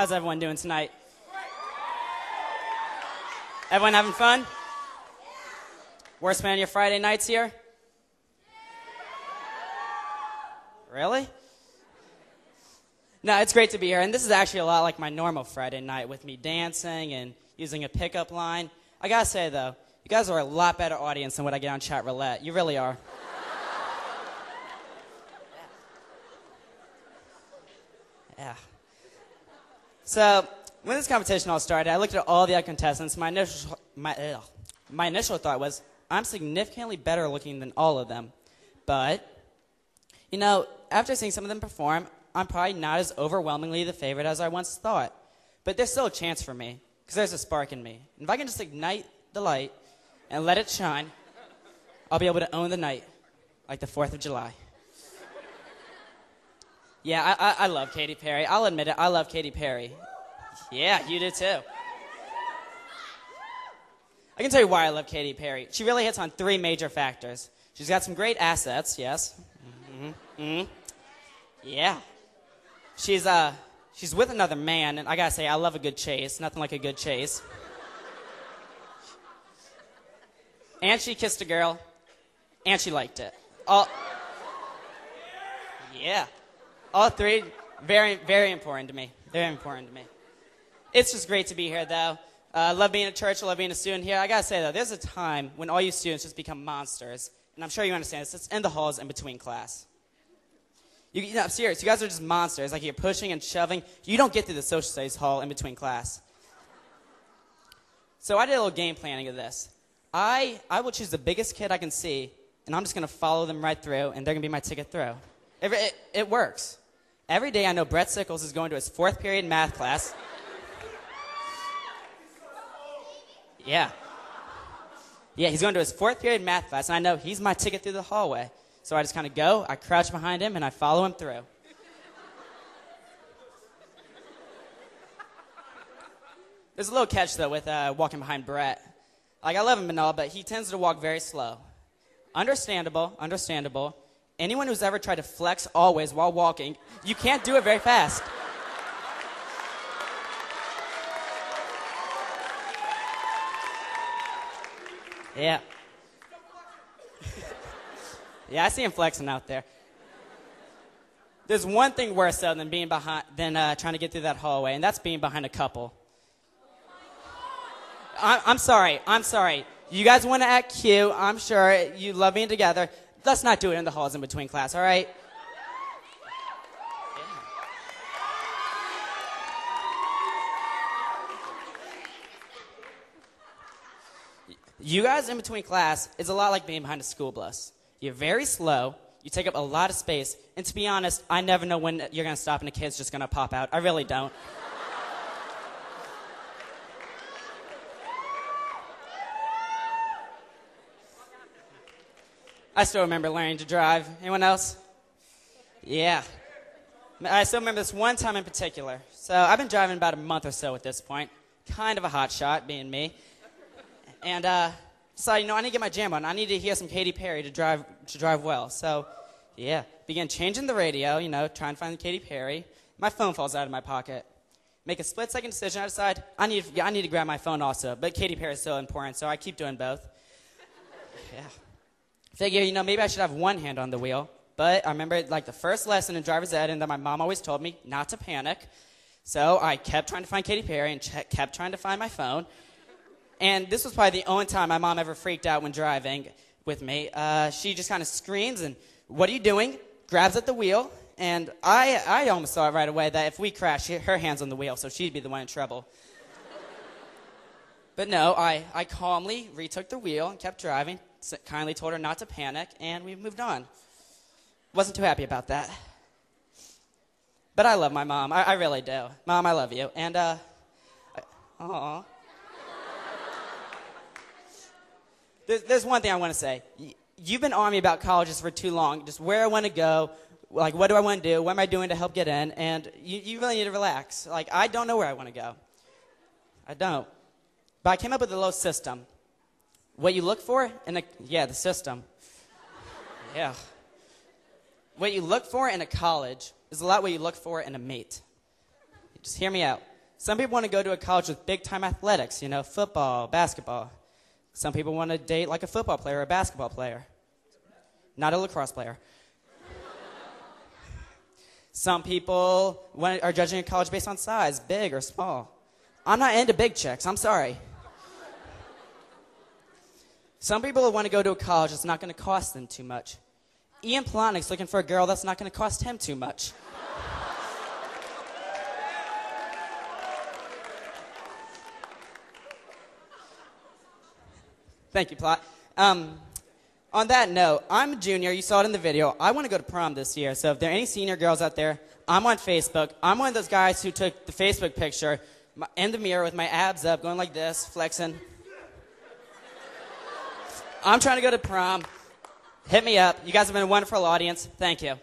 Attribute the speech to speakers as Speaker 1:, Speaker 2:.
Speaker 1: How's everyone doing tonight? Everyone having fun? Worst man of your Friday nights here? Really? No, it's great to be here, and this is actually a lot like my normal Friday night with me dancing and using a pickup line. I gotta say, though, you guys are a lot better audience than what I get on Chat Roulette. You really are. Yeah. So, when this competition all started, I looked at all the other contestants. My initial thought was, I'm significantly better looking than all of them. But, you know, after seeing some of them perform, I'm probably not as overwhelmingly the favorite as I once thought. But there's still a chance for me, because there's a spark in me. And if I can just ignite the light and let it shine, I'll be able to own the night, like the 4th of July. Yeah, I love Katy Perry. I'll admit it, I love Katy Perry. Yeah, you do too. I can tell you why I love Katy Perry. She really hits on 3 major factors. She's got some great assets, yes. Yeah. She's with another man, and I gotta say, I love a good chase. Nothing like a good chase. And she kissed a girl, and she liked it. Yeah. All 3, very, very important to me. Very important to me. It's just great to be here, though. Love being at Churchill, love being a student here. I gotta say, though, there's a time when all you students just become monsters. And I'm sure you understand this. It's in the halls in between class. I'm serious. You guys are just monsters. Like, you're pushing and shoving. You don't get through the social studies hall in between class. So I did a little game planning of this. I will choose the biggest kid I can see, and I'm just going to follow them right through, and they're going to be my ticket through. It works. Every day I know Brett Sickles is going to his 4th period math class. Yeah. Yeah, he's going to his 4th period math class, and I know he's my ticket through the hallway. So I just kind of go, I crouch behind him, and I follow him through. There's a little catch, though, with walking behind Brett. Like, I love him and all, but he tends to walk very slow. Understandable, understandable. Anyone who's ever tried to flex always while walking, you can't do it very fast. Yeah. Yeah, I see him flexing out there. There's one thing worse, though, than trying to get through that hallway, and that's being behind a couple. I'm sorry. You guys want to act cute. I'm sure you love being together. Let's not do it in the halls in between class, all right? Yeah. You guys in between class is a lot like being behind a school bus. You're very slow, you take up a lot of space, and to be honest, I never know when you're going to stop and a kid's just going to pop out. I really don't. I still remember learning to drive. Anyone else? Yeah. I still remember this one time in particular. So I've been driving about a month or so at this point. Kind of a hot shot, being me. And decided, I need to get my jam on. I need to hear some Katy Perry to drive well. So, yeah, began changing the radio, trying to find Katy Perry. My phone falls out of my pocket. Make a split-second decision. I decide I need to grab my phone also. But Katy Perry is so important, so I keep doing both. Yeah. Figure, maybe I should have one hand on the wheel. But I remember, the first lesson in driver's ed, and that my mom always told me not to panic. So I kept trying to find Katy Perry and kept trying to find my phone. And this was probably the only time my mom ever freaked out when driving with me. She just kind of screams and, "What are you doing?" Grabs at the wheel. And I almost saw it right away that if we crashed, her hand's on the wheel, so she'd be the one in trouble. But no, I calmly retook the wheel and kept driving. Kindly told her not to panic, and we moved on. Wasn't too happy about that. But I love my mom. I really do. Mom, I love you. And, aw. There's one thing I want to say. You've been on me about colleges for too long. Just where I want to go, what do I want to do, what am I doing to help get in, and you really need to relax. I don't know where I want to go. I don't. But I came up with a little system. What you look for in the system. Yeah. What you look for in a college is a lot what you look for in a mate. Just hear me out. Some people want to go to a college with big-time athletics, football, basketball. Some people want to date like a football player or a basketball player, not a lacrosse player. Some people are judging a college based on size, big or small. I'm not into big chicks, I'm sorry. Some people want to go to a college that's not going to cost them too much. Ian Plotnick's looking for a girl that's not going to cost him too much. Thank you, Plot. On that note, I'm a junior. You saw it in the video. I want to go to prom this year. So if there are any senior girls out there, I'm on Facebook. I'm one of those guys who took the Facebook picture in the mirror with my abs up, going like this, flexing. I'm trying to go to prom. Hit me up. You guys have been a wonderful audience. Thank you.